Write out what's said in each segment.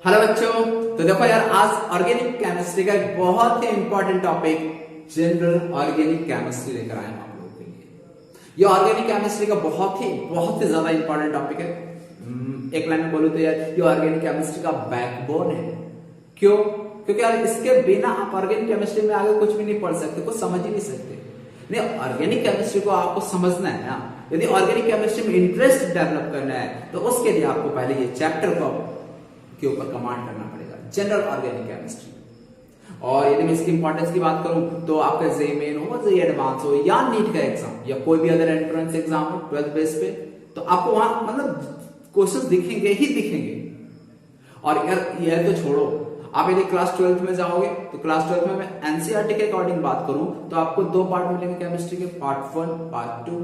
Hello बच्चों। तो देखो यार, आज ऑर्गेनिक केमिस्ट्री का एक बहुत ही important topic general organic chemistry लेकर आए हैं आप लोगों के लिए। ये ऑर्गेनिक केमिस्ट्री का बहुत ही ज्यादा इंपॉर्टेंट टॉपिक है। एक लाइन में बोलूं तो यार, ये ऑर्गेनिक केमिस्ट्री का बैकबोन है। क्यों? क्योंकि यार इसके बिना आप ऑर्गेनिक केमिस्ट्री में आगे कुछ भी नहीं पढ़ सकते, कुछ समझ ही नहीं सकते। नहीं, ऑर्गेनिक केमिस्ट्री को आपको समझना है ना। यदि ऑर्गेनिक केमिस्ट्री में इंटरेस्ट डेवलप करना है तो उसके लिए आपको पहले ये चैप्टर को के ऊपर कमांड करना पड़ेगा, जनरल ऑर्गेनिक केमिस्ट्री। और यदि मैं इसकी इंपॉर्टेंस की बात करूं तो आपका जेईई मेन हो, जेईई एडवांस हो या नीट का एग्जाम या कोई भी अदर एंट्रेंस एग्जाम हो 12th बेस पे, तो आपको वहां मतलब क्वेश्चंस दिखेंगे ही दिखेंगे। और यार ये तो छोड़ो, आप यदि क्लास 12th में जाओगे तो क्लास 12th में मैं एनसीईआरटी के अकॉर्डिंग बात करूं तो आपको दो पार्ट मिलेंगे केमिस्ट्री के, पार्ट 1 पार्ट 2।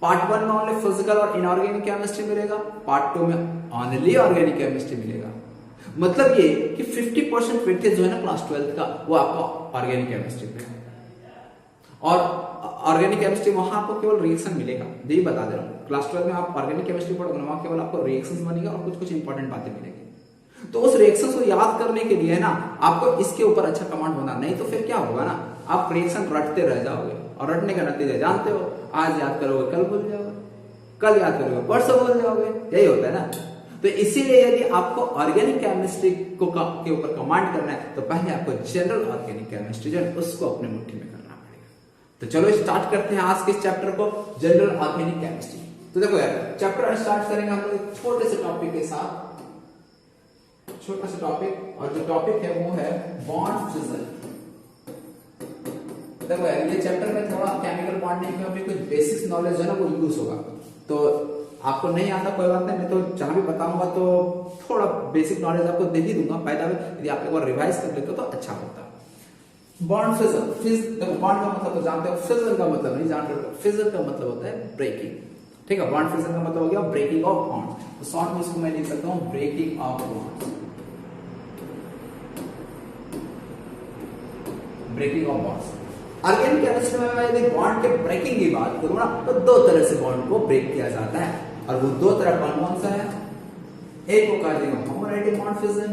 पार्ट 1 में ओनली फिजिकल और इनऑर्गेनिक केमिस्ट्री मिलेगा, पार्ट 2 में ओनली ऑर्गेनिक केमिस्ट्री मिलेगा। मतलब ये कि 50% वेटेज जो है ना क्लास 12th का, वो आपको ऑर्गेनिक केमिस्ट्री पे है। और ऑर्गेनिक केमिस्ट्री वहां आपको केवल रिएक्शन मिलेगा, यही बता दे रहा हूँ। क्लास 12 में आप ऑर्गेनिक केमिस्ट्री पढ़ोगे वहां केवल आपको रिएक्शंस बनेगा और कुछ कुछ इंपॉर्टेंट बातें मिलेंगी। तो उस रिएक्शन को याद करने के लिए ना आपको इसके ऊपर अच्छा कमांड होना, नहीं तो फिर क्या होगा ना, आप रिएक्शन रटते रह जाओगे और रटने का नतीजा जानते हो, आज याद करोगे कल भूल जाओगे, कल याद करोगे परसों भूल जाओगे, यही होता है ना। तो इसीलिए यदि आपको ऑर्गेनिक केमिस्ट्री को के ऊपर कमांड करना है तो पहले आपको जनरल ऑर्गेनिक केमिस्ट्री जो है उसको अपने मुट्ठी में करना पड़ेगा। तो चलो स्टार्ट करते हैं आज के इस चैप्टर को, जनरल ऑर्गेनिक केमिस्ट्री। तो देखो यार, चैप्टर स्टार्ट करेंगे हम लोग छोटे से टॉपिक के साथ, छोटा सा टॉपिक। और जो टॉपिक है वो है बॉन्ड फिजन। देखो यार, ये चैप्टर में थोड़ा केमिकल बॉन्डिंग में भी कुछ बेसिक नॉलेज है ना वो यूज होगा। तो आपको नहीं आता कोई बात नहीं, मैं तो जहां भी बताऊंगा तो थोड़ा बेसिक नॉलेज आपको दे ही दूंगा। फायदा है यदि आप एक बार रिवाइज कर लेते हो तो अच्छा होता है। बॉन्ड फिजन, देखो बॉन्ड का मतलब तो जानते हो, फिजन का मतलब नहीं जानते हो। फिजन का मतलब होता है ब्रेकिंग, ठीक है। बॉन्ड फिजन का मतलब हो गया ब्रेकिंग ऑफ बॉन्ड। तो शॉर्ट में इसको मैं लिख सकता हूं breaking of bond, breaking of bonds. Organic chemistry में मैं यदि बॉन्ड के ब्रेकिंग की बात करूं ना तो दो तरह से बॉन्ड को ब्रेक किया जाता है। और वो दो तरह कौन कौन सा है? एक को कहा जाएगा homolytic bond fission,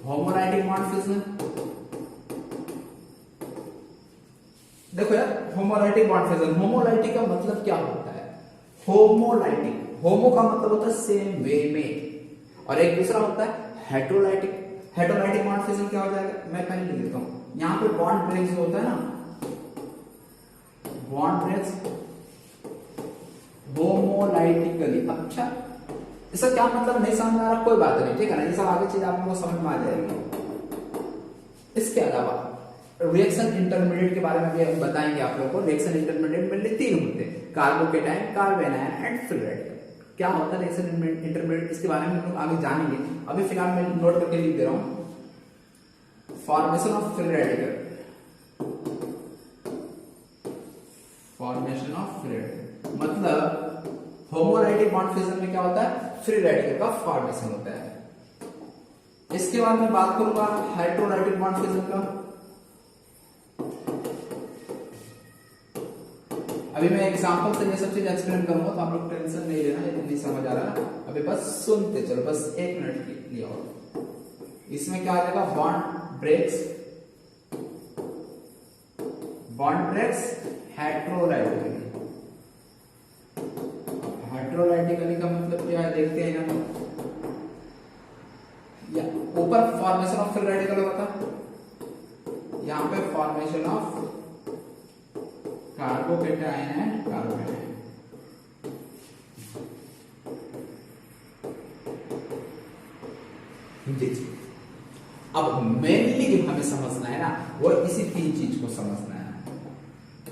homolytic bond fission. देखो यार, होमोलाइटिक बॉन्ड फिजन, होमोलाइटिक का मतलब क्या होता है? होमोलाइटिक, होमो का मतलब होता है सेम वे में, और एक दूसरा होता है हेटेरोलाइटिक। हेटेरोलाइटिक बॉन्ड फिजन क्या हो जाएगा, मैं पहले लिख देता हूं। यहां पे बॉन्ड ब्रेक्स होता है ना, बॉन्ड ब्रेक्स होमोलाइटिकली। अच्छा, इसका क्या मतलब नहीं समझ में आ रहा, कोई बात नहीं, ठीक है ना, ये सब आगे चीज आप लोगों को समझ में आ जाएगी। इसके अलावा रिएक्शन इंटरमीडिएट के बारे में भी हम बताएंगे आप लोगों को। रिएक्शन इंटरमीडिएट में 3 होते हैं, कार्बोकेटाइन, कार्बेनाइन एंड फ्री रेडिकल। क्या होता है रिएक्शन इंटरमीडिएट, इसके बारे में हम लोग आगे जानेंगे। अभी फिलहाल मैं नोट करके लिख दे रहा हूं। Formation of free radical, formation of free radical मतलब होमोलाइटिक बॉन्ड फिजन में क्या होता है, फ्री रेडिकल का फॉर्मेशन होता है। इसके बाद मैं बात करूंगा हेटेरोलाइटिक बॉन्ड फिजन का। अभी मैं एग्जांपल से ये सब चीज एक्सप्लेन करूंगा तो आप लोग टेंशन नहीं लेना, यदि नहीं समझ आ रहा अभी बस सुनते चलो, बस 1 मिनट के लिए। और इसमें क्या आ जाएगा, बॉन्ड ब्रेक्स, बॉन्ड ब्रेक्स हेटेरोलाइटिकली। हेटेरोलाइटिकली का मतलब क्या है देखते हैं ना, या ऊपर फॉर्मेशन ऑफ फ्री रेडिकल होता है, यहां पे फॉर्मेशन ऑफ कार्बोकेटाइन एंड कार्बेनाइन। अब मेनली जो हमें समझना है ना वो इसी 3 चीज को समझना है।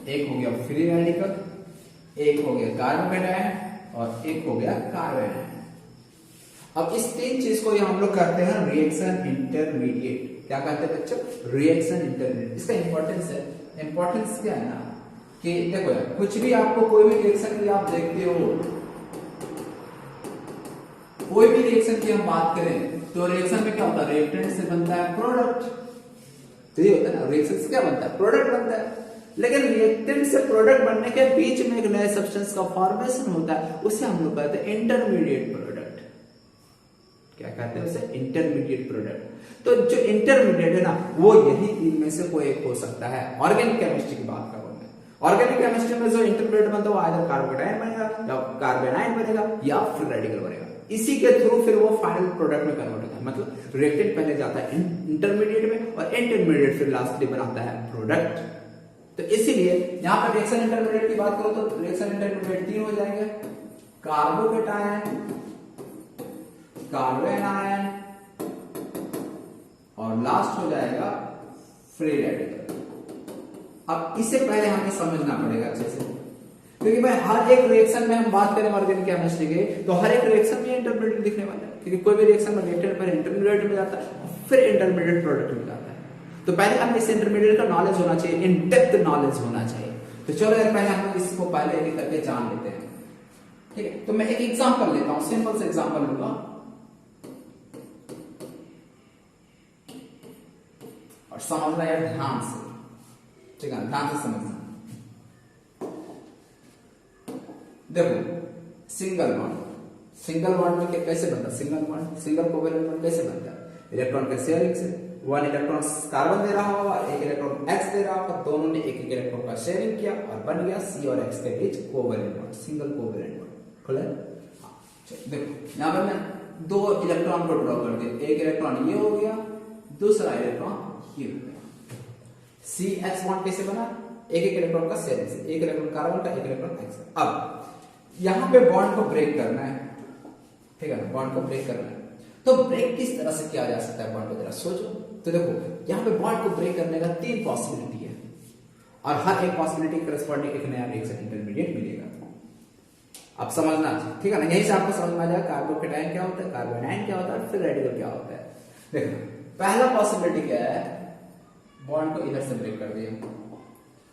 एक हो गया फ्री रेडिकल, एक हो गया कार्बोकेटाइन और एक हो गया कार्बेनाइन। अब इस 3 चीज को हम लोग करते हैं रिएक्शन इंटरमीडिएट। क्या कहते हैं बच्चों? Reaction intermediate. इसका इंपॉर्टेंस है, इंपॉर्टेंस क्या है ना कि देखो यार, कुछ भी आपको कोई भी रिएक्शन की आप देखते हो, कोई भी रिएक्शन की हम बात करें तो रिएक्शन में क्या होता है, रिएक्टेंट से बनता है प्रोडक्ट। तो ये होता है ना, रिएक्शन से क्या बनता है, प्रोडक्ट बनता है। लेकिन रिएक्टेंट से प्रोडक्ट बनने के बीच में एक नए सब्सटेंस का फॉर्मेशन होता है, उसे हम लोग कहते हैं इंटरमीडिएट प्रोडक्ट। क्या कहते हैं उसे, इंटरमीडिएट प्रोडक्ट। तो जो इंटरमीडिएट है ना, वो यही तीन में से कोई एक हो सकता है। ऑर्गेनिक केमिस्ट्री की बात करूं मैं, ऑर्गेनिक केमिस्ट्री में जो इंटरमीडिएट बनता है वो आइदर कार्बोकेटायन बनेगा या कार्बेनाइन बनेगा या फ्री रेडिकल बनेगा। इसी के थ्रू फिर वो फाइनल प्रोडक्ट में कन्वर्ट होता है। मतलब रिएक्टेंट पहले जाता है इंटरमीडिएट में और इंटरमीडिएट फिर लास्टली बनाता है प्रोडक्ट। तो इसीलिए यहां पर रिएक्शन इंटरमीडिएट की बात करो तो रिएक्शन इंटरमीडिएट तीन हो जाएंगे, कार्बोकेटायन, कार्बेनायन और लास्ट हो जाएगा फ्री रेडिकल। अब इसे पहले हमें समझना पड़ेगा अच्छे से, क्योंकि भाई हर एक रिएक्शन में हम बात करें ऑर्गेनिक केमिस्ट्री के तो हर एक रिएक्शन में इंटरमीडिएट दिखने वाला है, क्योंकि कोई भी रिएक्शन में रिएक्टेंट पहले इंटरमीडिएट में जाता है फिर इंटरमीडिएट प्रोडक्ट में जाता है। तो पहले हमें इस इंटरमीडिएट का नॉलेज होना चाहिए, इन डेप्थ नॉलेज होना चाहिए। तो चलो यार पहले हम इसको पहले एक करके जान लेते हैं, ठीक है। तो मैं एक एग्जांपल लेता हूं, सिंपल से एग्जांपल लूंगा और समझना यार ध्यान से, ठीक है, ध्यान से समझना। देखो सिंगल बॉन्ड में कैसे बनता है single bond, single covalent bond कैसे बनता है, इलेक्ट्रॉन के शेयरिंग से। वन इलेक्ट्रॉन कार्बन दे रहा होगा, एक इलेक्ट्रॉन एक्स दे रहा होगा, दोनों ने एक इलेक्ट्रॉन का शेयरिंग किया और बन गया सी और एक्स के बीच covalent bond, single covalent bond. Clear? देखो यहां पर मैं दो इलेक्ट्रॉन को ड्रॉ कर दिया, एक इलेक्ट्रॉन ये हो गया, दूसरा इलेक्ट्रॉन ये हो गया। सी एक्स बॉन्ड कैसे बना, एक इलेक्ट्रॉन का शेयरिंग से, एक इलेक्ट्रॉन कार्बन का, एक इलेक्ट्रॉन एक्स का। अब यहां पे बॉन्ड को ब्रेक करना है, ठीक है ना, बॉन्ड को ब्रेक करना है। तो ब्रेक किस तरह से किया जा सकता है बॉन्ड को, जरा सोचो। तो देखो यहां पे बॉन्ड को ब्रेक करने का तीन पॉसिबिलिटी है और हर एक पॉसिबिलिटी करस्पॉन्डिंग एक नया रिएक्शन इंटरमीडिएट मिलेगा। अब समझना, ठीक है ना, यहीं से आपको समझ में आ जाएगा कार्बोकेटायन क्या होता है, कार्बोनाइन क्या होता है, फिर रेडिकल क्या होता है। देखो पहला पॉसिबिलिटी क्या है, बॉन्ड को इधर से ब्रेक कर दिया।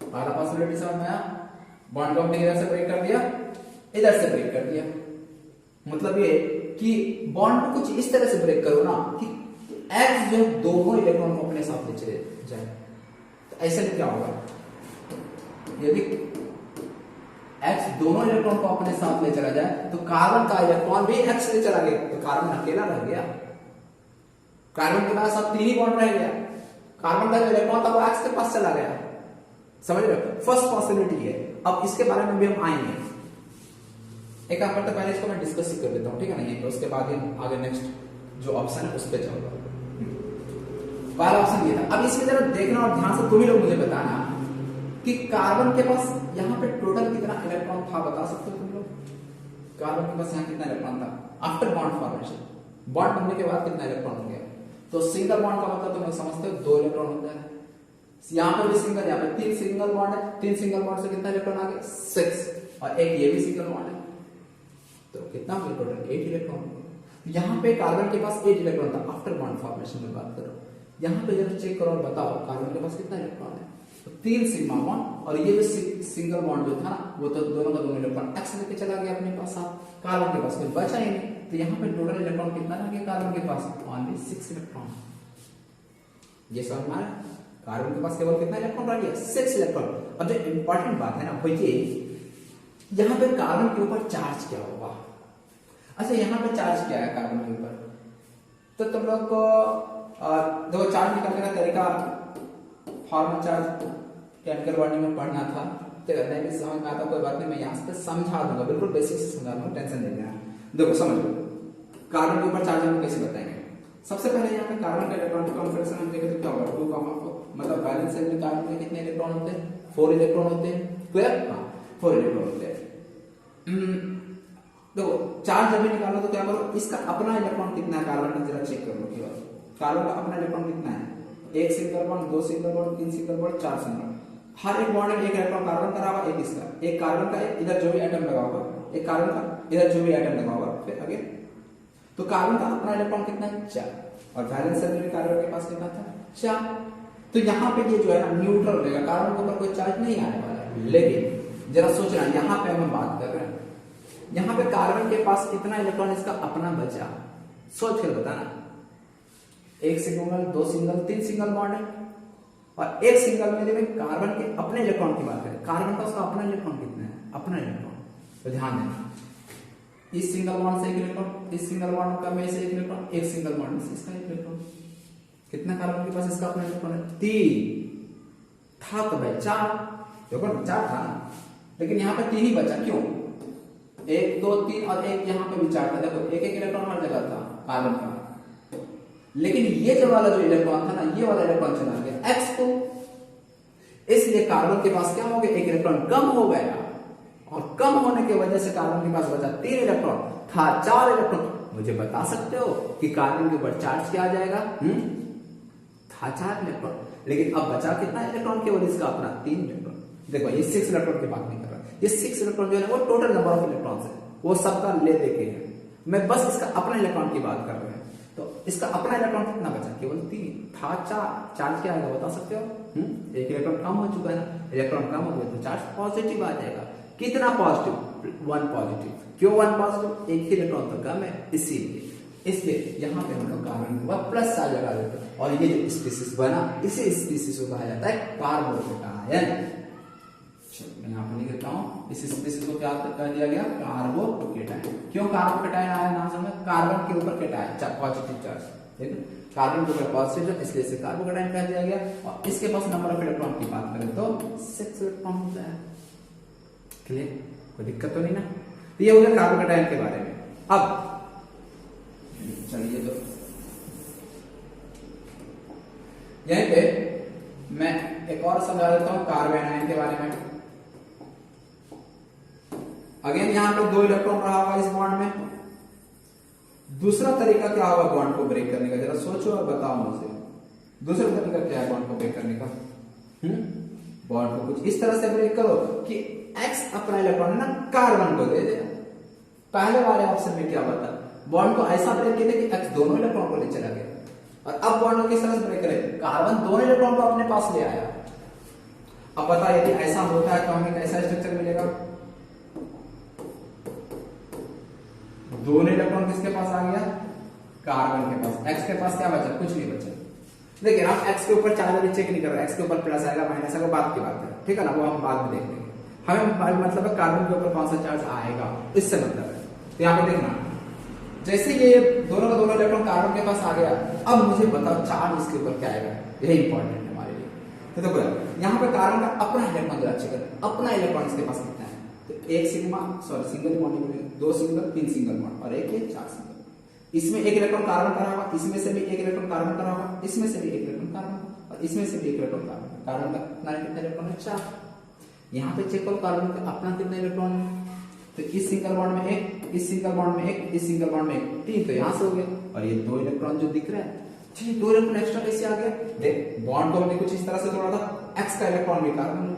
पहला पॉसिबिलिटी समझ में आया, बॉन्ड को हमने इधर से ब्रेक कर दिया, इधर से ब्रेक कर दिया। मतलब ये कि बॉन्ड को कुछ इस तरह से ब्रेक करो ना कि एक्स जो दोनों इलेक्ट्रॉन को अपने साथ ले चले जाए। तो ऐसे में क्या होगा, यदि एक्स दोनों इलेक्ट्रॉन को अपने साथ ले चला जाए तो कार्बन का इलेक्ट्रॉन भी एक्स ले चला गया, तो कार्बन अकेला रह गया। कार्बन के पास अब तीन ही बॉन्ड रह गया, कार्बन का जो इलेक्ट्रॉन था वो एक्स के पास चला गया। समझ रहे हो, फर्स्ट पॉसिबिलिटी है। अब इसके बारे में भी हम आएंगे, एक काम करते पहले इसको मैं डिस्कस कर देता हूं, ठीक है ना, ये उसके बाद हम आगे नेक्स्ट जो ऑप्शन है उस पर जाऊंगा। पहला ऑप्शन ये था। अब इसकी तरफ देखना और ध्यान से तुम ही लोग मुझे बताना कि कार्बन के पास यहाँ पे टोटल कितना इलेक्ट्रॉन था, बता सकते हो तुम लोग? कार्बन के पास यहाँ कितना इलेक्ट्रॉन था आफ्टर बॉन्ड फॉर्मेशन, बॉन्ड बनने के बाद कितना इलेक्ट्रॉन हो गया? तो सिंगल बॉन्ड का मतलब तुम लोग समझते हो, दो इलेक्ट्रॉन होता है। यहाँ पर भी सिंगल, यहाँ पे तीन सिंगल बॉन्ड है, तीन सिंगल बॉन्ड से कितना इलेक्ट्रॉन आ गया? 6, और एक ये भी सिंगल बॉन्ड है, तो कितना हो गया टोटल? 8 इलेक्ट्रॉन। यहाँ पे कार्बन के पास 8 इलेक्ट्रॉन था आफ्टर बॉन्ड फॉर्मेशन में बात करो। यहाँ पे जरा चेक करो और बताओ कार्बन के पास कितना इलेक्ट्रॉन है? तो 3 सिग्मा बॉन्ड, और ये जो सिंगल बॉन्ड जो था ना वो तो दोनों का दोनों इलेक्ट्रॉन एक्स लेके चला गया अपने पास साथ, कार्बन के पास कुछ बचा ही नहीं। तो यहाँ पे टोटल इलेक्ट्रॉन कितना रह गया कार्बन के पास? Only 6 electron. ये समझ में आया? कार्बन के पास केवल कितना इलेक्ट्रॉन रह गया? 6 इलेक्ट्रॉन। अब जो इंपॉर्टेंट बात है ना वो ये, यहाँ पे कार्बन के ऊपर चार्ज क्या होगा? अच्छा यहाँ पे चार्ज क्या है कार्बन के ऊपर? तो तुम लोग को देखो चार्ज निकालने का तरीका फॉर्मल चार्ज केमिकल बॉन्डिंग में पढ़ना था, तो नहीं भी समझ में आता कोई बात नहीं, मैं यहाँ से समझा दूंगा, बिल्कुल बेसिक से समझा दूंगा, टेंशन नहीं लेना। देखो समझ लो कार्बन के ऊपर चार्ज हम कैसे बताएंगे। सबसे पहले यहाँ पे कार्बन का इलेक्ट्रॉन कॉन्फिगरेशन हम देखें तो क्या होगा? 2,4, मतलब वैलेंस शेल में कार्बन के कितने इलेक्ट्रॉन होते हैं? 4 इलेक्ट्रॉन होते हैं। क्लियर? हाँ 4 इलेक्ट्रॉन होते हैं। देखो चार्ज जब भी निकालो तो क्या करो, इसका अपना इलेक्ट्रॉन कितना है कार्बन का जरा चेक कर लो केवल। कार्बन का अपना इलेक्ट्रॉन कितना है? 1 single bond, 2 single bond, 3 single bond, 4 single. हर एक बॉन्ड में एक इलेक्ट्रॉन कार्बन का रहा, एक इसका, एक कार्बन का इधर जो भी एटम लगा होगा, एक कार्बन का इधर जो भी एटम लगा होगा, फिर आगे। तो कार्बन का अपना इलेक्ट्रॉन कितना है? 4, और वैलेंस शेल में कार्बन के पास कितना था? 4। तो यहाँ पे ये जो है ना न्यूट्रल रहेगा, कार्बन के ऊपर कोई चार्ज नहीं आने वाला है। लेकिन जरा सोचना, यहाँ पे हम बात कर रहे हैं, यहाँ पे कार्बन के पास कितना इलेक्ट्रॉन इसका अपना बचा? सोच कर बताना। 1 सिंगल, 2 सिंगल, 3 सिंगल बॉन्ड है, और एक सिंगल में जब कार्बन के अपने इलेक्ट्रॉन की बात करें, कार्बन का उसका अपना इलेक्ट्रॉन कितना है? अपना इलेक्ट्रॉन। तो ध्यान देना इस सिंगल बॉन्ड से एक इलेक्ट्रॉन, इस सिंगल बॉन्ड का में से एक इलेक्ट्रॉन, एक सिंगल बॉन्ड से इसका एक इलेक्ट्रॉन। कितना कार्बन के पास इसका अपना इलेक्ट्रॉन है? 3 था तो भाई 4, देखो 4 था ना, लेकिन यहाँ पे 3 ही बचा। क्यों? 1 2 3 और एक यहाँ पे भी 4 था। देखो एक एक इलेक्ट्रॉन हर जगह था कार्बन का, लेकिन ये जो वाला जो इलेक्ट्रॉन था ना, ये वाला इलेक्ट्रॉन चला गया x को, इसलिए कार्बन के पास क्या हो गया? एक इलेक्ट्रॉन कम हो गया, और कम होने की वजह से कार्बन के पास बचा 3 इलेक्ट्रॉन, था 4 इलेक्ट्रॉन। मुझे बता सकते हो कि कार्बन के ऊपर चार्ज क्या आ जाएगा? था 4 इलेक्ट्रॉन, लेकिन अब बचा कितना इलेक्ट्रॉन? केवल इसका अपना 3 इलेक्ट्रॉन। देखो ये 6 इलेक्ट्रॉन की बात नहीं कर रहा, ये 6 इलेक्ट्रॉन जो है वो टोटल नंबर ऑफ इलेक्ट्रॉन्स है, वो सबका ले देके है। मैं बस इसका अपना इलेक्ट्रॉन की बात कर रहे हैं। तो इसका अपना इलेक्ट्रॉन कितना बचा? केवल 3 था 4। चार्ज क्या आएगा बता सकते हो? एक इलेक्ट्रॉन कम हो चुका है ना, इलेक्ट्रॉन कम हो गया तो चार्ज पॉजिटिव आ जाएगा। कितना पॉजिटिव? 1 पॉजिटिव। क्यों 1 पॉजिटिव? एक ही इलेक्ट्रॉन तो कम है, इसलिए यहाँ पे हम लोग कार्बन के बाद प्लस चार्ज लगा देते हैं, और ये जो स्पीसीज बना, इसी स्पीसीज को कहा जाता है कार्बोकेटायन। मैं यहाँ पर लिख देता हूँ, इस स्पीसीज को क्या कर दिया गया? कार्बोकेटायन। क्यों कार्बोकेटायन आया नाम समझ? कार्बन के ऊपर केटायन, पॉजिटिव चार्ज, ठीक है, कार्बन के ऊपर पॉजिटिव, इसलिए इसे कार्बोकेटायन कह दिया गया। और इसके पास नंबर ऑफ इलेक्ट्रॉन की बात करें तो 6 इलेक्ट्रॉन होता है। क्लियर? कोई दिक्कत तो नहीं ना? तो ये हो गया कार्बोकेटायन के बारे में। अब चलिए तो यहीं पे मैं एक और समझा देता हूं कार्बन आयन के बारे में। अगेन यहाँ पे 2 इलेक्ट्रॉन रहा होगा इस बॉन्ड में। दूसरा तरीका क्या होगा बॉन्ड को ब्रेक करने का? जरा सोचो और बताओ मुझे, दूसरा तरीका क्या है बॉन्ड को ब्रेक करने का? बॉन्ड को कुछ इस तरह से ब्रेक करो कि X अपना इलेक्ट्रॉन ना कार्बन को दे दे। पहले वाले ऑप्शन में क्या बता? बॉन्ड को ऐसा ब्रेक किया कि X दोनों इलेक्ट्रॉन को ले चला गया, और अब बॉन्ड को किस तरह से ब्रेक करे? कार्बन दोनों इलेक्ट्रॉन को अपने पास ले आया। अब बता, यदि ऐसा होता है तो हमें कैसा स्ट्रक्चर मिलेगा? दोनों इलेक्ट्रॉन किसके पास आ गया? कार्बन के पास। X के पास क्या बचा? कुछ नहीं बचा। देखिए हम X के ऊपर चार्ज अभी चेक नहीं कर रहे, X के ऊपर प्लस आएगा माइनस आएगा बात की बात है, ठीक है ना, वो हम बाद में देख लेंगे। हमें मतलब है कार्बन के ऊपर कौन सा चार्ज आएगा, इससे मतलब है। तो यहाँ पे देखना, जैसे ये दोनों का दोनों इलेक्ट्रॉन कार्बन के पास आ गया, अब मुझे बताओ चार्ज इसके ऊपर क्या आएगा? यही इंपॉर्टेंट है हमारे लिए। तो देखो यहाँ पे कार्बन का अपना इलेक्ट्रॉन जरा चेक करें, अपना इलेक्ट्रॉन इसके पास कितना है? तो एक single bond, 2 single, 3 single bond और एक 4 सिंगल। इसमें एक इलेक्ट्रॉन कार्बन का होगा, इसमें से भी एक इलेक्ट्रॉन कार्बन का होगा, इसमें से भी एक इलेक्ट्रॉन कार्बन, और इसमें से भी एक इलेक्ट्रॉन कार्बन। कार्बन का अपना कितना इलेक्ट्रॉन है? 4। यहाँ पे चेक करो कार्बन का अपना कितना इलेक्ट्रॉन है? तो इस सिंगल बॉन्ड में एक, इस सिंगल बॉन्ड में एक, इस सिंगल बॉन्ड में एक, 3 तो यहाँ से हो गया। और ये 2 इलेक्ट्रॉन जो दिख रहा है, ठीक, 2 इलेक्ट्रॉन एक्स्ट्रा कैसे आ गया? देख बॉन्ड को हमने कुछ इस तरह से तोड़ा था, X का इलेक्ट्रॉन भी कार्बन हो गया,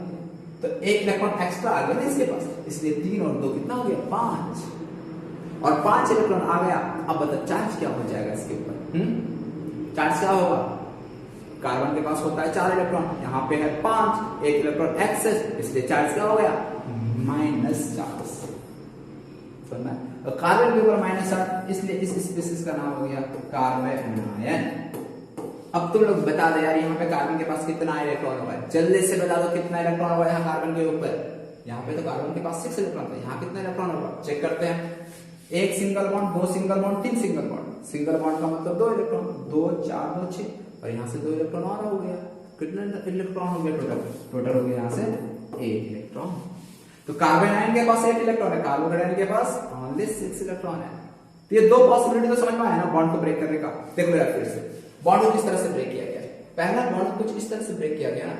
तो एक इलेक्ट्रॉन एक्स्ट्रा आ गया ना इसके पास, इसलिए 3 और 2 कितना हो गया? 5। और 5 इलेक्ट्रॉन आ गया। अब बता चार्ज क्या हो जाएगा इसके ऊपर? चार्ज क्या होगा? कार्बन के पास होता है 4 इलेक्ट्रॉन, यहाँ पे है 5, एक इलेक्ट्रॉन एक्सेस, इसलिए चार्ज क्या हो गया? Minus charge. तो कार्बन के ऊपर माइनस चार्ज, इसलिए इस स्पीसीज का नाम हो गया कार्बोनायन। अब तुम लोग बता दो यार, यहाँ पे कार्बन के पास कितना इलेक्ट्रॉन होगा? जल्दी से बता दो कितना इलेक्ट्रॉन होगा यहाँ कार्बन के ऊपर? यहाँ पे तो कार्बन के पास 6 इलेक्ट्रॉन था, यहाँ कितना इलेक्ट्रॉन होगा? चेक करते हैं। एक single bond, 2 single bond, 3 single bond. Single bond का मतलब 2 इलेक्ट्रॉन, 2 4 2 6, और यहाँ से 2 इलेक्ट्रॉन और हो गया। कितना इलेक्ट्रॉन हो गया टोटल? टोटल हो गया यहाँ से 8 इलेक्ट्रॉन। तो कार्बोनायन के पास 8 इलेक्ट्रॉन है, कार्बोकेटायन के पास ओनली 6 इलेक्ट्रॉन है। तो ये 2 पॉसिबिलिटी तो समझ में आया ना बॉन्ड को ब्रेक करने का। देखो यार फिर से बॉन्ड को किस तरह से ब्रेक किया गया है। पहला बॉन्ड कुछ इस तरह से ब्रेक किया गया ना,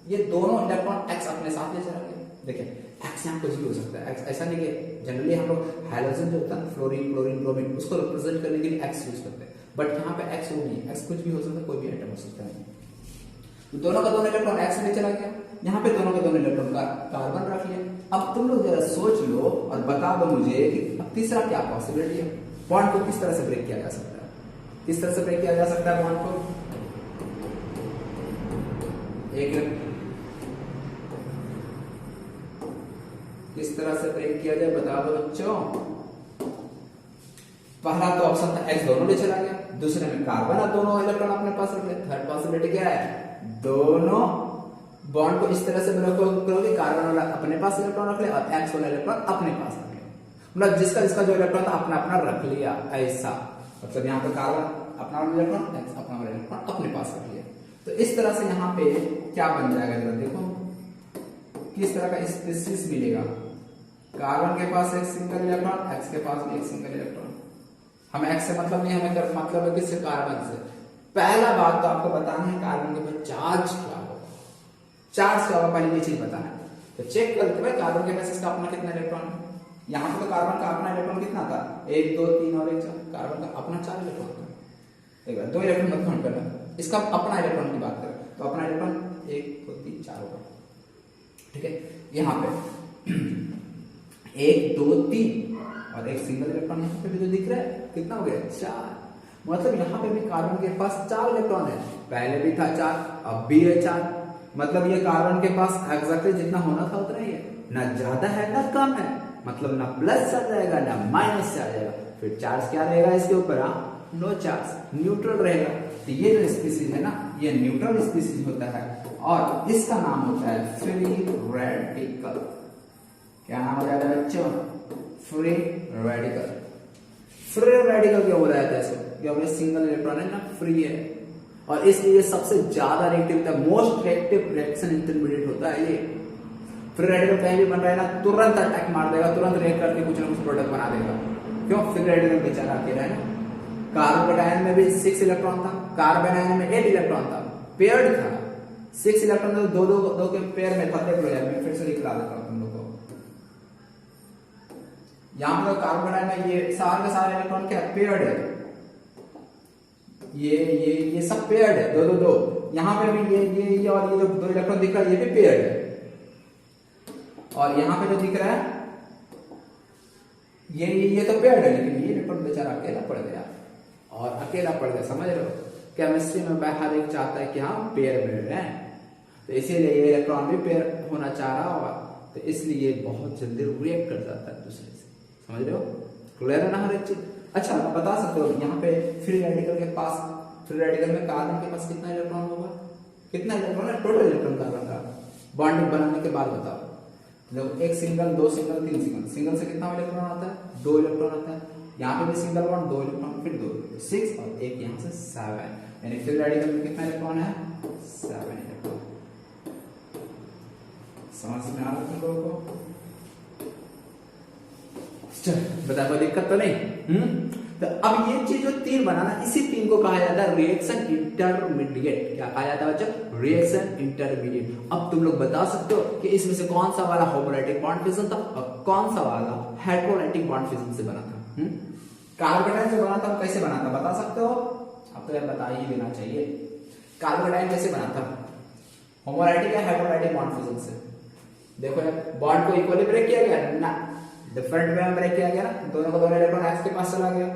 ये दोनों इलेक्ट्रॉन X अपने साथ ले चला गया। देखिए X यहाँ कुछ भी हो सकता है, X ऐसा नहीं कि जनरली हम लोग हाइड्रोजन जो होता है फ्लोरीन क्लोरीन ब्रोमीन उसको रिप्रेजेंट करने के लिए X यूज करते हैं, बट यहाँ पे X वो नहीं है, X कुछ भी हो सकता है, कोई भी आइटम हो सकता है। तो दोनों का दोनों इलेक्ट्रॉन X ले चला गया, यहाँ पे दोनों का दोनों इलेक्ट्रॉन का कार्बन रख लिया। अब तुम लोग जरा सोच लो और बता दो मुझे कि अब तीसरा क्या पॉसिबिलिटी है, बॉन्ड को किस तरह से ब्रेक किया जा सकता है? किस तरह से ब्रेक किया जा सकता है बॉन्ड को? किस तरह से ब्रेक किया जाए बता दो बच्चों। पहला तो ऑप्शन था X दोनों ले चला गया, दूसरे में कार्बन और दोनों इलेक्ट्रॉन अपने पास रख लिया। थर्ड पॉसिबिलिटी क्या है? दोनों बॉन्ड को इस तरह से ब्रेक करोगे, कार्बन वाला अपने पास इलेक्ट्रॉन रख ले और X वाला इलेक्ट्रॉन अपने पास रख ले। मतलब जिसका जिसका जो इलेक्ट्रॉन था अपना अपना रख लिया ऐसा, मतलब यहाँ पे कार्बन अपना वाला इलेक्ट्रॉन, अपना वाला इलेक्ट्रॉन अपने पास रख लिया। तो इस तरह से यहाँ पे क्या बन जाएगा जरा देखो, किस तरह का स्पीशीज मिलेगा। कार्बन के पास एक सिंगल इलेक्ट्रॉन, एक्स के पास भी एक सिंगल इलेक्ट्रॉन। हमें एक्स से मतलब नहीं, हमें मतलब है किससे, कार्बन से। पहला बात तो आपको बताना है कार्बन के पास चार्ज क्या होगा, चार्ज क्या होगा पहले ये चीज बताना है। तो चेक करते भाई कार्बन के पास इसका अपना कितना इलेक्ट्रॉन है। यहाँ पे तो कार्बन का अपना इलेक्ट्रॉन कितना था, 1 2 3 और 1 4, कार्बन का अपना 4 इलेक्ट्रॉन था। देखो 2 इलेक्ट्रॉन मत काउंट करना, इसका अपना इलेक्ट्रॉन की बात करें तो अपना इलेक्ट्रॉन 1 2 3 4 होगा, ठीक है। यहाँ पे 1 2 3 और एक सिंगल इलेक्ट्रॉन यहाँ पे भी तो दिख रहा है, कितना हो गया 4। मतलब यहाँ पे भी कार्बन के पास 4 इलेक्ट्रॉन है, पहले भी था 4 अब भी है 4। मतलब ये कार्बन के पास एग्जैक्टली जितना होना था उतना ही है, ना ज्यादा है ना कम है, मतलब ना प्लस चार्ज रहेगा ना माइनस चार्ज रहेगा। फिर चार्ज क्या रहेगा इसके ऊपर, नो चार्ज, न्यूट्रल रहेगा। तो ये जो स्पीसीज है ना, ये न्यूट्रल स्पीसीज होता है और इसका नाम होता है फ्री रेडिकल। क्या नाम हो जाएगा बच्चों, फ्री रेडिकल। फ्री रेडिकल क्या हो रहा है, जैसे क्या सिंगल इलेक्ट्रॉन है ना, फ्री है, और इसलिए सबसे ज्यादा रिएक्टिव होता है, मोस्ट रिएक्टिव रिएक्शन इंटरमीडिएट होता है ये। फ्री रेडिकल कहीं भी बन रहा है ना, तुरंत अटैक मार देगा, तुरंत रिएक्ट करके कुछ ना कुछ प्रोडक्ट बना देगा। क्यों, फ्री रेडिकल बेचारा अकेला है ना। कार्बन आयन में भी 6 इलेक्ट्रॉन था, कार्बन आयन में 8 इलेक्ट्रॉन था, पेयर्ड था। 6 इलेक्ट्रॉन तो दो के पेयर में था। देख लो यार, मैं फिर से दिखला देता हूँ तुम लोग को। यहाँ पर कार्बन आयन में ये सारे के सारे इलेक्ट्रॉन क्या पेयर्ड है, ये सब पेयर्ड है, दो। यहाँ पे भी ये और ये जो 2 इलेक्ट्रॉन दिख रहा है ये भी पेयर्ड है, और यहाँ पे जो दिख रहा है ये तो पेयर्ड है, लेकिन ये इलेक्ट्रॉन बेचारा अकेला पड़ गया, और अकेला पड़ गया, समझ रहे हो। केमिस्ट्री में हर एक चाहता है कि हम पेयर में रहें, तो इसीलिए ये इलेक्ट्रॉन भी पेयर होना चाह रहा होगा, तो इसलिए बहुत जल्दी रिएक्ट कर जाता है दूसरे से, समझ रहे हो। क्लियर है ना हर एक चीज। अच्छा बता सकते हो यहाँ पे फ्री रेडिकल के पास, फ्री रेडिकल में कार्बन के पास कितना इलेक्ट्रॉन होगा, कितना इलेक्ट्रॉन है टोटल इलेक्ट्रॉन कार्बन का, बॉन्डिंग बनाने के बाद बताओ। जब एक सिंगल 2 सिंगल 3 सिंगल, सिंगल से कितना इलेक्ट्रॉन आता है, 2 इलेक्ट्रॉन आता है। यहाँ पे भी सिंगल बॉन्ड 2 इलेक्ट्रॉन, फिर 2 6 और एक यहाँ से 7, यानी फ्री रेडिकल में कितना इलेक्ट्रॉन है, 7 इलेक्ट्रॉन। समझ में आ रहा है तुम लोगों को। चल बता, कोई दिक्कत तो नहीं। तो अब ये चीज जो 3 बनाना, इसी 3 को कहा जाता है रिएक्शन इंटरमीडिएट। क्या कहा जाता है बच्चों, रिएक्शन इंटरमीडिएट। अब तुम लोग बता सकते हो कि इसमें से कौन सा वाला होमोलैटिक बॉन्ड फिजन था और कौन सा वाला हेटेरोलैटिक बॉन्ड फिजन से बना था। कार्बोनाइल से बना था, कैसे बना था बता सकते हो। अब तो यार बता ही देना चाहिए, कार्बोनाइल कैसे बना था, होमोलैटिक या हेटेरोलैटिक बॉन्ड फिजन से। देखो यार, बॉन्ड को इक्वली ब्रेक किया गया ना, डिफरेंट वे में ब्रेक किया गया ना, दोनों का दोनों इलेक्ट्रॉन एक्स के पास चला गया।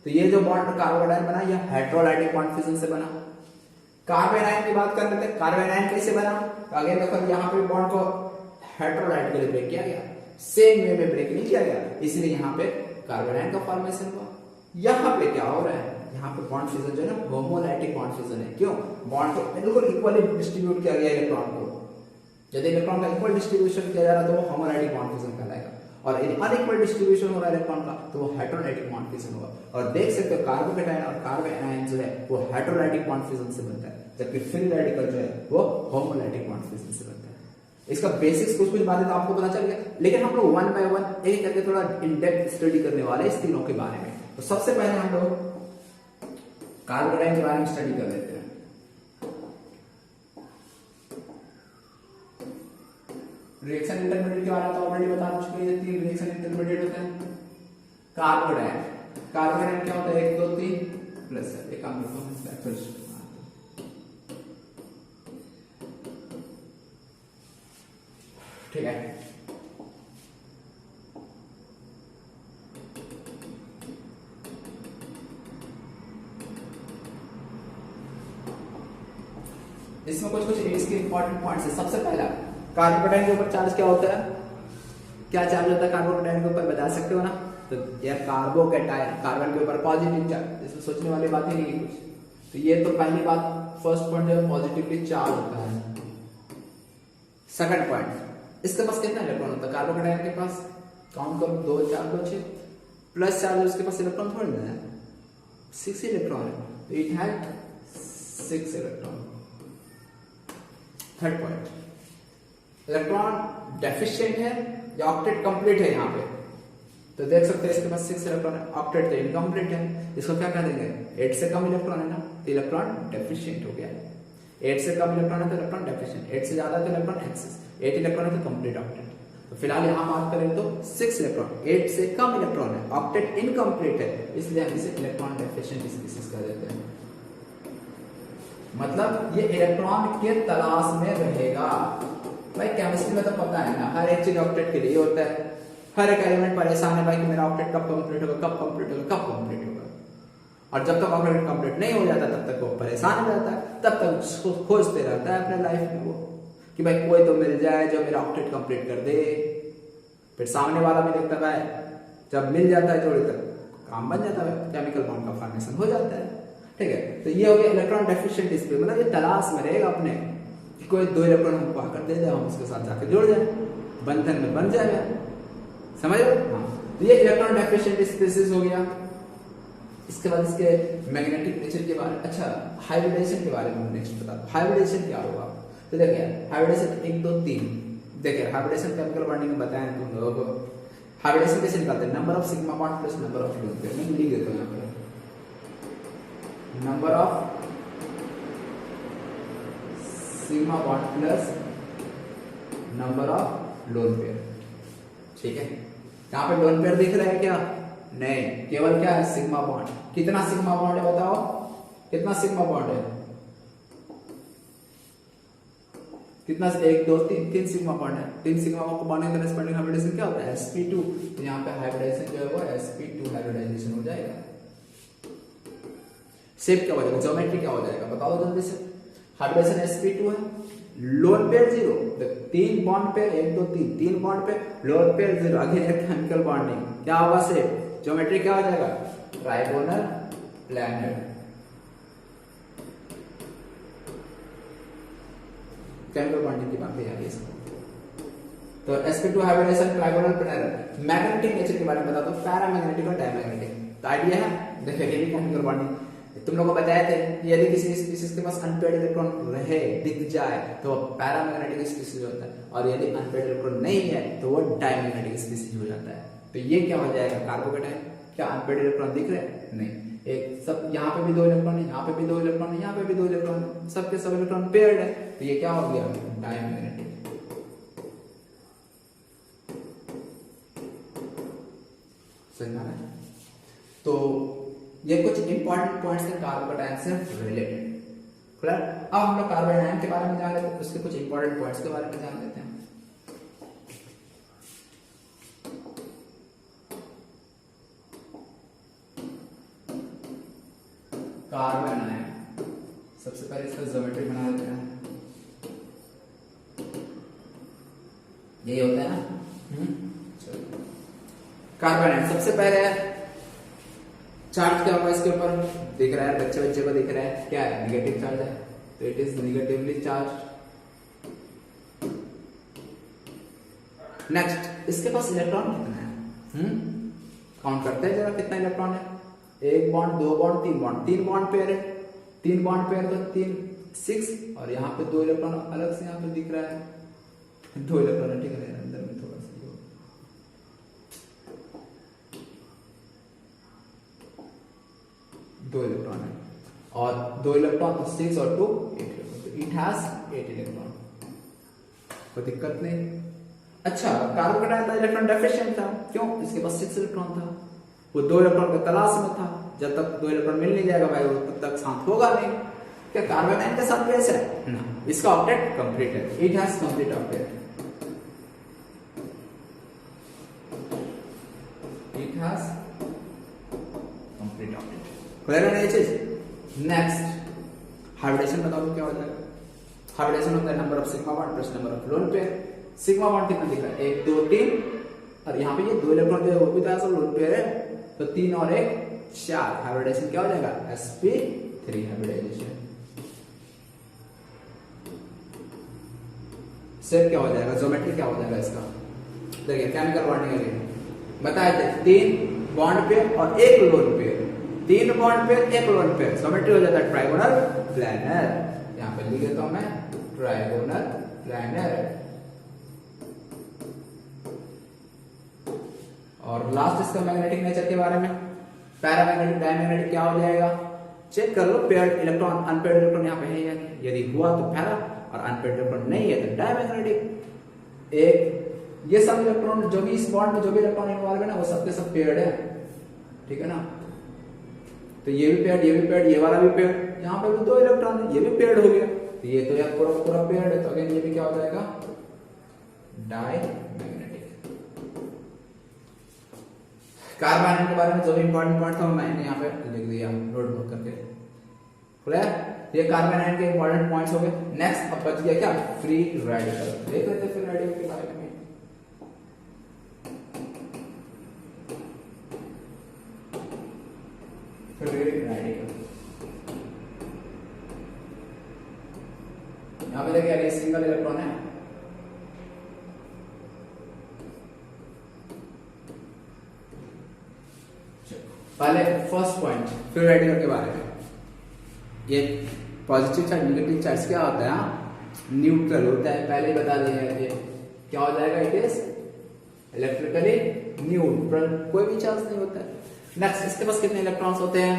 तो ये जो बॉन्ड कार्बोनाइल बना, यह हेटेरोलैटिक बॉन्ड फिजन से बना। कार्बन आयन की बात कर लेते हैं, कार्बन आयन कैसे बना। तो अगेन देखो, यहाँ पे बॉन्ड को हेटेरोलैटिकली ब्रेक किया गया, सेम वे में ब्रेक नहीं किया गया, इसलिए यहाँ पे कार्बन आयन का फॉर्मेशन हुआ। यहाँ पे क्या हो रहा है, यहाँ पे बॉन्ड फिजन जो है ना, होमोलैटिक बॉन्ड फिजन है। क्यों, बॉन्ड को बिल्कुल इक्वली डिस्ट्रीब्यूट किया गया इलेक्ट्रॉन को। यदि इलेक्ट्रॉन का इक्वल डिस्ट्रीब्यूशन किया जा रहा है तो वो होमोलैटिक बॉन्ड फिजन कहलाएगा, और यदि अनइक्वल डिस्ट्रीब्यूशन हो रहा है इलेक्ट्रॉन का तो वो हेटेरोलैटिक बॉन्ड फिजन होगा। और देख सकते हो कार्बोकेटायन और कार्बन आयन जो है वो हेटेरोलैटिक बॉन्ड फिजन से बनता है, जबकि फ्री रेडिकल जो है वो होमोलैटिक बॉन्ड फिजन से बनता है। इसका बेसिक्स कुछ बातें तो आपको पता चल गया, लेकिन हम लोग 1 बाय 1 एक करके थोड़ा इन डेप्थ स्टडी करने वाले हैं इस तीनों के बारे में। तो सबसे पहले हम लोग कार्बोकेटायन के बारे में स्टडी कर लेते हैं। रिएक्शन इंटरमीडिएट के बारे में तो ऑलरेडी बता चुके हैं, 3 रिएक्शन इंटरमीडिएट होते हैं। कार्बोकेटायन, कार्बोकेटायन क्या होता है, 1 2 3 प्लस एक काम करता हूं, ठीक है। इसमें कुछ इसके इंपॉर्टेंट पॉइंट्स है। सबसे पहला, कार्बोकेटायन के ऊपर चार्ज क्या होता है, क्या चार्ज होता है कार्बोकेटायन के ऊपर, बता सकते हो ना। तो यार कार्बोकेटायन, कार्बन के ऊपर पॉजिटिव चार्ज, इसमें सोचने वाली बात ही नहीं है कुछ। तो ये तो पहली बात, फर्स्ट पॉइंट जो है पॉजिटिवली चार्ज होता है। सेकंड पॉइंट, इसके पास कितना इलेक्ट्रॉन होता है कार्बोकेटायन के पास, काउंट करो, 2 4 2 6 प्लस चार्ज, उसके पास इलेक्ट्रॉन थोड़ी ना है, 6 इलेक्ट्रॉन है, तो it had 6 electron. Third point, electron deficient है या ऑक्टेट कंप्लीट है यहाँ पे, तो देख सकते हैं इसके पास 6 इलेक्ट्रॉन है, ऑक्टेट तो इनकम्प्लीट है, इसको क्या कह देंगे, 8 से कम इलेक्ट्रॉन है ना, तो इलेक्ट्रॉन डेफिशिएंट हो गया। 8 से कम इलेक्ट्रॉन है तो इलेक्ट्रॉन डेफिशिएंट, 8 से ज्यादा तो इलेक्ट्रॉन एक्सेस, 8 इलेक्ट्रॉन है तो कंप्लीट ऑक्टेट। तो फिलहाल यहां बात करें तो 6 इलेक्ट्रॉन, 8 से कम इलेक्ट्रॉन है, ऑक्टेट इनकम्प्लीट है, इसलिए हम इसे इलेक्ट्रॉन डेफिशिएंट स्पीशीज कह देते हैं। मतलब ये इलेक्ट्रॉन के तलाश में रहेगा। भाई केमिस्ट्री में तो पता है ना, हर एक चीज ऑक्टेट के लिए होता है, हर एक एलिमेंट परेशान है भाई कि मेरा ऑक्टेट कब कंप्लीट होगा, कब कंप्लीट होगा, कब कंप्लीट होगा, और जब तक ऑक्टेट कंप्लीट नहीं हो जाता तब तक वो परेशान हो जाता है, तब तक उसको खोजते रहता है अपने लाइफ में वो कि भाई कोई तो मिल जाए जो मेरा ऑक्टेट कंप्लीट कर दे। फिर सामने वाला भी देखता है, जब मिल जाता है थोड़ी तक काम बन जाता है, केमिकल बॉन्ड का फॉर्मेशन हो जाता है। ठीक है, तो ये हो गया इलेक्ट्रॉन डेफिशिएंट स्पीशीज, मतलब ये तलाश में रहेगा अपने कि कोई 2 इलेक्ट्रॉन हमको आकर दे दे, हम उसके साथ जाकर जुड़ जाए, बंधन में बन जाएगा, समझ लो। हाँ, तो ये इलेक्ट्रॉन डेफिशिएंट स्पीशीज हो गया। इसके बाद इसके मैग्नेटिक नेचर के बारे में, अच्छा हाइब्रिडेशन के बारे में नेक्स्ट बता दो। हाइब्रिडेशन क्या होगा, तो देखिए हाइब्रिडेशन 1 2 3, देखिए हाइब्रिडेशन केमिकल बॉन्डिंग में बताया तुम लोगों को। हाइब्रिडेशन कैसे निकालते हैं, number of sigma bond plus number of lone pair, मैं लिख देता हूं यहां पर, number of sigma bond plus number of lone pair. ठीक है, यहां पे लोन पेयर दिख रहा है क्या, नहीं, केवल क्या है सिग्मा बॉन्ड। कितना सिग्मा बॉन्ड है बताओ, कितना सिग्मा बॉन्ड है, कितना, 1 2 3 3 सिग्मा बॉन्ड है। 3 सिग्मा बॉन्ड के करेस्पॉन्डिंग हाइब्रिडेशन क्या होता है, sp2, तो यहाँ पे हाइब्रिडेशन जो है वो sp2 हाइब्रिडाइजेशन हो जाएगा। शेप क्या हो जाएगा, ज्योमेट्री क्या हो जाएगा बताओ जल्दी से। हाइब्रिडेशन sp2 है, lone pair 0, 3 bond pair 1 2 3, 3 bond pair, lone pair 0, again एक केमिकल बॉन्डिंग, क्या होगा शेप, ज्योमेट्री क्या हो जाएगा, ट्राइगोनल प्लैनेट। केमिकल बॉन्डिंग की बात है इसको। तो sp2 hybridisation trigonal planet. Magnetic nature के बारे में बता दो, पैरामैग्नेटिक और डायमैग्नेटिक, तो आइडिया है, देखिए ये भी केमिकल बॉन्डिंग तुम लोगों को बताया थे, यदि किसी स्पीशीज के पास अनपेयर्ड इलेक्ट्रॉन रहे, दिख जाए, तो वो पैरामैग्नेटिक स्पीशीज होता है, और यदि अनपेयर्ड इलेक्ट्रॉन नहीं है तो वो डायमैग्नेटिक स्पीशीज हो जाता है। तो ये क्या हो जाएगा, कार्बोकेटाइन। क्या अनपेयर्ड इलेक्ट्रॉन दिख रहे हैं, नहीं, एक सब यहाँ पे भी 2 इलेक्ट्रॉन है, यहाँ पे भी 2 इलेक्ट्रॉन है, यहाँ पे भी 2 इलेक्ट्रॉन है, सबके सब इलेक्ट्रॉन पेयर्ड है, तो ये क्या हो गया, डायमैग्नेटिक। समझना है, तो ये कुछ इंपॉर्टेंट पॉइंट्स हैं कार्बोकेटाइन से रिलेटेड। क्लियर, अब हम लोग कार्बन आयन के बारे में जान लेते हैं, उसके कुछ इंपॉर्टेंट पॉइंट्स के बारे में जान लेते हैं। कार्बन आयन, सबसे पहले इसका ज्योमेट्री बना लेते हैं, यही होता है ना। कार्बन आयन सबसे पहले चार्ज क्या होगा, इसके ऊपर दिख रहा है, बच्चे को दिख रहा है, क्या है, नेगेटिव चार्ज है, तो it is negatively charge. Next, इसके पास इलेक्ट्रॉन कितना है, काउंट करते हैं जरा कितना इलेक्ट्रॉन है, 1 bond 2 bond 3 bond, 3 bond pair है, 3 बॉन्ड पेयर तो 3 6, और यहाँ पे 2 इलेक्ट्रॉन अलग से यहाँ पे दिख रहा है, 2 इलेक्ट्रॉन है, ठीक है, अंदर में थोड़ा सा 2 इलेक्ट्रॉन है, और 2 इलेक्ट्रॉन तो 6 और 2 8 इलेक्ट्रॉन, इट हैज 8 इलेक्ट्रॉन, कोई दिक्कत नहीं। अच्छा, कार्बोकेटाइन था इलेक्ट्रॉन डेफिशिएंट था, क्यों, इसके पास 6 इलेक्ट्रॉन था, वो 2 इलेक्ट्रॉन के तलाश में था, जब तक 2 इलेक्ट्रॉन मिल नहीं जाएगा भाई वो तब तक शांत होगा नहीं। क्या कार्बन आयन के साथ भी ऐसा है ना, इसका ऑक्टेट कंप्लीट है, it has complete octet, it has complete octet. Clear है ये चीज। नेक्स्ट, हाइब्रिडेशन बताओ क्या हो जाएगा। हाइब्रिडेशन होता है number of sigma bond plus number of lone pair. Sigma bond कितना दिख रहा है, 1 2 3, और यहाँ पे ये 2 इलेक्ट्रॉन जो है वो भी तो ऐसा लोन पेयर है, तो 3 और 1 4, हाइब्रिडेशन क्या हो जाएगा, sp3 हाइब्रिडाइजेशन। शेप क्या हो जाएगा, ज्योमेट्री क्या हो जाएगा इसका, देखिए केमिकल बॉन्डिंग अगेन, बताए थे 3 बॉन्ड पेयर और 1 lone pair, 3 bond pair 1 lone pair, symmetry हो जाता है ट्राइगोनल प्लैनर। यहां पे लिख देता हूं मैं ट्राइगोनल प्लैनर। और लास्ट इसका मैग्नेटिक नेचर के बारे में, पैरामैग्नेटिक डायमैग्नेटिक क्या हो जाएगा, चेक कर लो पेयर्ड इलेक्ट्रॉन अनपेयर्ड इलेक्ट्रॉन यहाँ पे है या नहीं, यदि हुआ तो पैरा और अनपेयर्ड इलेक्ट्रॉन नहीं है तो डायमैग्नेटिक। एक ये सब इलेक्ट्रॉन जो भी इस बॉन्ड में जो भी इलेक्ट्रॉन इन्वॉल्व है ना वो सबके सब पेयर्ड है, ठीक है ना। तो ये भी पेयर्ड, ये भी पेयर्ड, ये वाला भी पेयर्ड, यहाँ पे भी 2 इलेक्ट्रॉन है, ये भी पेयर्ड हो गया, तो ये तो यार पूरा पूरा पेयर्ड है, तो अगेन ये भी क्या हो जाएगा डायमैग्नेटिक। कार्बन के बारे में जो भी इंपॉर्टेंट पॉइंट था मैंने यहाँ पे लिख दिया नोटबुक करके, क्लियर। ये कार्बन आयन के इंपॉर्टेंट पॉइंट्स हो गए। नेक्स्ट अब बच गया क्या, फ्री रेडिकल। देख लेते हैं फ्री रेडिकल के बारे में। फ्री रेडिकल यहाँ पे देखिए ये सिंगल इलेक्ट्रॉन है, पहले फर्स्ट पॉइंट फ्री रेडिकल के बारे में। ये पॉजिटिव चार्ज नेगेटिव चार्ज क्या होता है, न्यूट्रल होता है, पहले ही बता दिया है। क्या हो जाएगा, इट इज इलेक्ट्रिकली न्यूट्रल, कोई भी चार्ज नहीं होता है। नेक्स्ट इसके पास कितने इलेक्ट्रॉन्स होते हैं,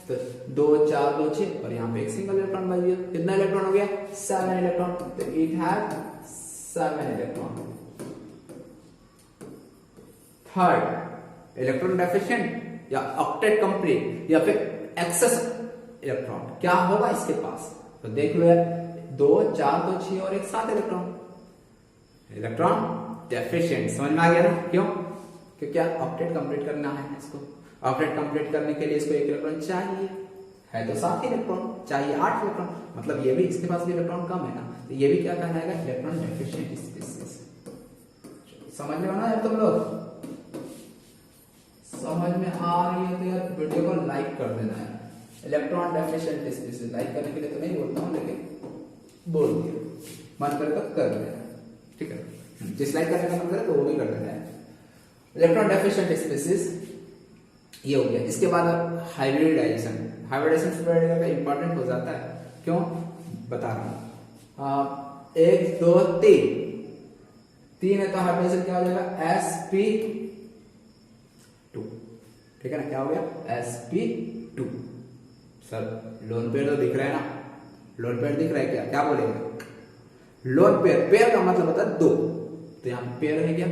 तो 2 4 2 6 और यहाँ पे एक सिंगल इलेक्ट्रॉन बच गया। कितना इलेक्ट्रॉन हो गया, 7 इलेक्ट्रॉन, तो it have 7 electron. Third electron deficient या ऑक्टेट कंप्लीट या फिर एक्सेस इलेक्ट्रॉन क्या होगा इसके पास, तो देख लो यार 2 4 2 6 और एक 7 इलेक्ट्रॉन, इलेक्ट्रॉन डेफिशिएंट। समझ में आ गया ना, क्यों, क्योंकि ऑक्टेट कंप्लीट करना है इसको, ऑक्टेट कंप्लीट करने के लिए इसको 1 इलेक्ट्रॉन चाहिए, है तो 7 इलेक्ट्रॉन, चाहिए 8 इलेक्ट्रॉन, मतलब ये भी इसके पास भी इलेक्ट्रॉन कम है ना, तो ये भी क्या कहलाएगा, इलेक्ट्रॉन डेफिशिएंट स्पीशीज। समझ में आना यार तुम लोग, समझ में आ रही है तो यार वीडियो को लाइक कर देना है। इलेक्ट्रॉन डेफिशिएंट स्पीशीज लाइक करने के लिए तो नहीं बोलता हूँ, लेकिन बोल दिया, मन करे तो कर देना, ठीक है। डिसलाइक करने का मन करे तो वो भी कर देना है। इलेक्ट्रॉन डेफिशिएंट स्पीशीज ये हो गया। इसके बाद हाइब्रिडाइजेशन, हाइब्रिडाइजेशन का इंपॉर्टेंट हो जाता है, क्यों बता रहा हूं। 1 2 3 है तो हाइब्रिडाइजेशन क्या हो जाएगा, sp2, ठीक है ना, क्या हो गया sp2। सर लोन पेयर तो दिख रहा है ना, लोन पेयर दिख रहा है क्या, क्या बोलेंगे, लोन पेयर, पेयर का मतलब होता है 2, तो यहाँ पेयर है क्या,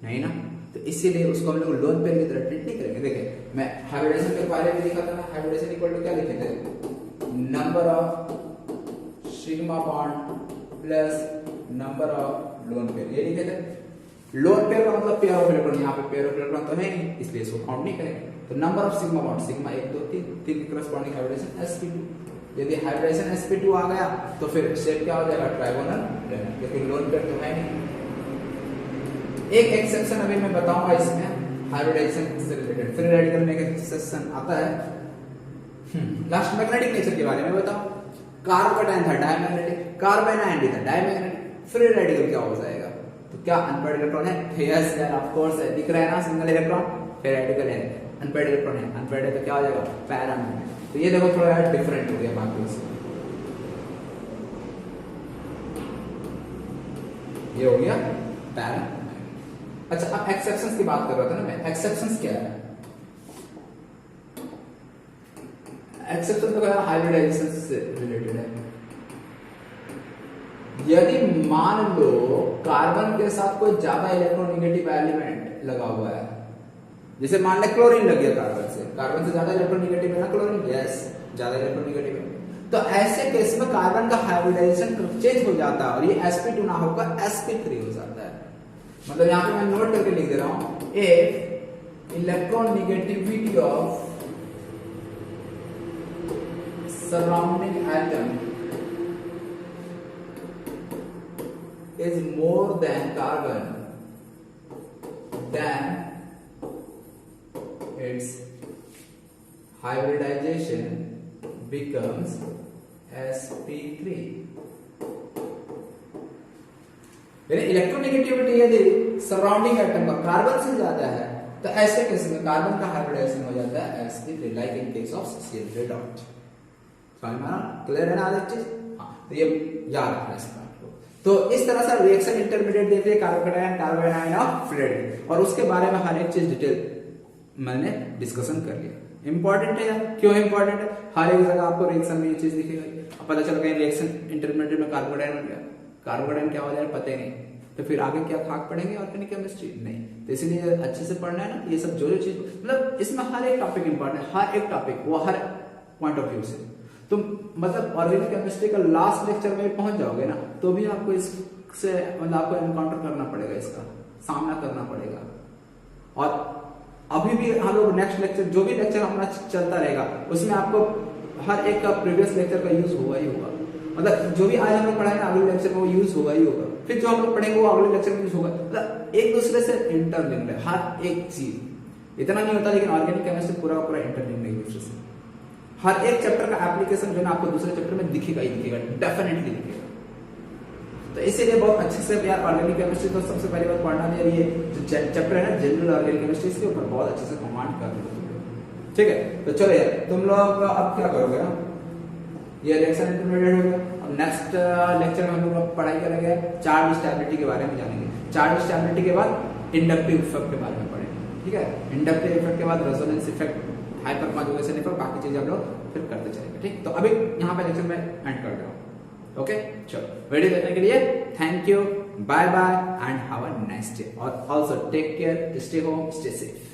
नहीं ना, तो इसीलिए उसको हम लोग लोन पेयर की तरह ट्रीट नहीं करेंगे। देखिए मैं हाइब्रिडेशन के बारे में लिखा था ना, हाइब्रिडेशन इक्वल टू क्या लिखे थे, number of sigma bond plus number of lone pair, ये लिखे थे। लोन पेयर का मतलब पेयर ऑफ इलेक्ट्रॉन, यहाँ पे पेयर ऑफ इलेक्ट्रॉन तो है नहीं, इसलिए इसको काउंट नहीं करेंगे। तो number of sigma bond, sigma 1 2 3 3 की करस्पॉन्डिंग हाइब्रिडेशन sp2। यदि हाइब्रिडेशन sp2 आ गया तो फिर शेप क्या हो जाएगा, ट्राइगोनल प्लैनर, क्योंकि लोन पेयर तो है नहीं। एक एक्सेप्शन अभी मैं बताऊंगा इसमें हाइब्रिडाइजेशन से रिलेटेड, फ्री रेडिकल में एक एक्सेप्शन आता है। लास्ट मैग्नेटिक नेचर के बारे में बताओ। कार्बन आयन था डायमैग्नेटिक, कार्बन आयन भी था डायमैग्नेटिक, फ्री रेडिकल क्या हो जाएगा, तो क्या अनपेयर्ड इलेक्ट्रॉन है, यस यार ऑफ कोर्स है, दिख रहा है ना सिंगल इलेक्ट्रॉन, फ्री रेडिकल है, अनपेयर्ड इलेक्ट्रॉन है, अनपेयर्ड है तो क्या हो जाएगा, पैरामैग्नेटिक। तो ये देखो थोड़ा यार डिफरेंट हो गया बाकी से, ये हो गया पैरामैग्नेटिक। अच्छा अब एक्सेप्शंस की बात कर रहा था ना मैं, एक्सेप्शंस क्या है, एक्सेप्शन तो हाइब्रिडाइजेशन से रिलेटेड है। यदि मान लो कार्बन के साथ कोई ज्यादा इलेक्ट्रोनेगेटिव एलिमेंट लगा हुआ है, जैसे मान ले क्लोरीन लग गया कार्बन से ज्यादा इलेक्ट्रोनेगेटिव है ना क्लोरीन, यस ज्यादा इलेक्ट्रोनेगेटिव है, तो ऐसे केस में कार्बन का हाइब्रिडाइजेशन चेंज हो जाता है और ये sp2 ना होकर sp3 हो जाता है। मतलब यहाँ पे मैं नोट करके लिख दे रहा हूं, if electronegativity of surrounding atom is more than carbon, then its hybridization becomes sp3। यानी इलेक्ट्रोनेगेटिविटी यदि सराउंडिंग एटम का कार्बन से ज्यादा है तो ऐसे केस में कार्बन का हाइब्रिडाइजेशन हो जाता है as it like in case of Cl3 dot. समझ में आ रहा? क्लियर है ना आज चीज? हाँ, तो ये याद रखना इस बात को। तो इस तरह से रिएक्शन इंटरमीडिएट देते हैं कार्बन आयन ऑफ फ्लोरीन, और उसके बारे में हर एक चीज डिटेल मैंने डिस्कशन कर लिया। इंपॉर्टेंट है यार, क्यों इंपॉर्टेंट है? हर एक जगह आपको रिएक्शन में ये चीज दिखेगा, पता चल गया रिएक्शन इंटरमीडिएट में कार्बन आयन बन गया, कार्बन आयन क्या हो जाए पता ही नहीं, तो फिर आगे क्या खाक पढ़ेंगे ऑर्गेनिक केमिस्ट्री? नहीं। तो इसलिए अच्छे से पढ़ना है ना, ये सब जो जो चीज, मतलब इसमें हर एक टॉपिक इंपॉर्टेंट है, हर एक टॉपिक वो हर पॉइंट ऑफ व्यू से। तो मतलब ऑर्गेनिक केमिस्ट्री का लास्ट लेक्चर में पहुंच जाओगे ना, तो भी आपको इससे मतलब आपको एनकाउंटर करना पड़ेगा, इसका सामना करना पड़ेगा। और अभी भी हम लोग नेक्स्ट लेक्चर, जो भी लेक्चर हमारा चलता रहेगा, उसमें आपको हर एक का प्रीवियस लेक्चर का यूज होगा ही होगा। मतलब जो भी आज हम लोग पढ़ाएंगे अगले लेक्चर में वो यूज होगा ही होगा, फिर जो हम लोग पढ़ेंगे वो अगले लेक्चर में यूज होगा। मतलब एक दूसरे से इंटरलिंक्ड है हर एक चीज। इतना नहीं होता, लेकिन ऑर्गेनिक केमिस्ट्री पूरा का पूरा इंटरलिंक्ड है एक दूसरे से। हर एक चैप्टर का एप्लीकेशन जो है ना आपको दूसरे चैप्टर में दिखेगा ही दिखेगा, डेफिनेटली दिखेगा। तो इसीलिए बहुत अच्छे से यार ऑर्गेनिक केमिस्ट्री तो सबसे पहली बात पढ़ना है, ये जो चैप्टर है ना जनरल ऑर्गेनिक केमिस्ट्री, इसके ऊपर बहुत अच्छे से कमांड कर लो। ठीक है, तो चलो यार तुम लोग अब क्या करोगे ना, ये रिएक्शन इंटरमीडिएट हो गया। अब नेक्स्ट लेक्चर में हम लोग पढ़ाई करेंगे चार्ज स्टेबिलिटी के बारे में जानेंगे। चार्ज स्टेबिलिटी के बाद इंडक्टिव इफेक्ट के बारे में पढ़ेंगे। ठीक है, इंडक्टिव इफेक्ट के बाद resonance effect, hyper conjugation effect, बाकी चीजें हम लोग फिर करते चलेंगे। ठीक, तो अभी यहाँ पे लेक्चर में एंड कर रहा हूँ। ओके, चलो वीडियो देखने के लिए thank you, bye bye and have a nice day, और also take care, stay home, stay safe.